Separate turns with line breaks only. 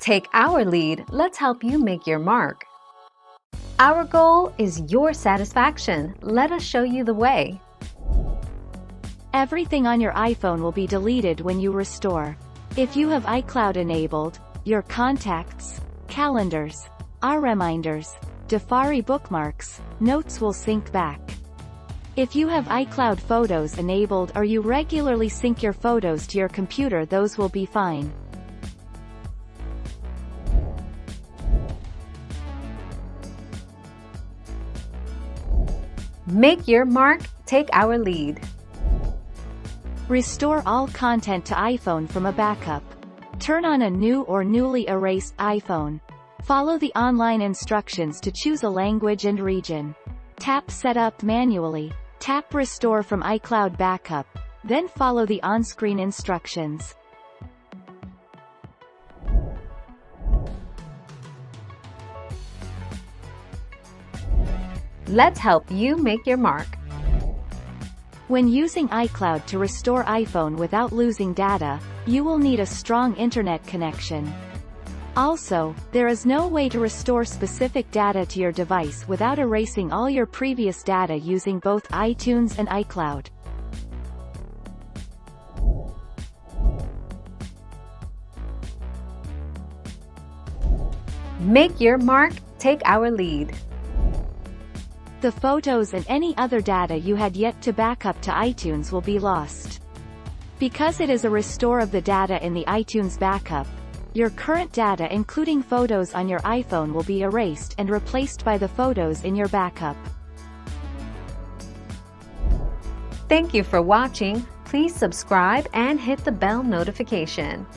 Take our lead, let's help you make your mark. Our goal is your satisfaction. Let us show you the way.
Everything on your iPhone will be deleted when you restore. If you have iCloud enabled, your contacts, calendars, our reminders, Safari bookmarks, notes will sync back. If you have iCloud Photos enabled or you regularly sync your photos to your computer, those will be fine.
Make your mark, take our lead.
Restore all content to iPhone from a backup. Turn on a new or newly erased iPhone. Follow the online instructions to choose a language and region. Tap Setup manually. Tap Restore from iCloud Backup. Then follow the on-screen instructions.
Let's help you make your mark.
When using iCloud to restore iPhone without losing data, you will need a strong internet connection. Also, there is no way to restore specific data to your device without erasing all your previous data using both iTunes and iCloud.
Make your mark, take our lead.
The photos and any other data you had yet to back up to iTunes will be lost. Because it is a restore of the data in the iTunes backup, your current data including photos on your iPhone will be erased and replaced by the photos in your backup.
Thank you for watching. Please subscribe and hit the bell notification.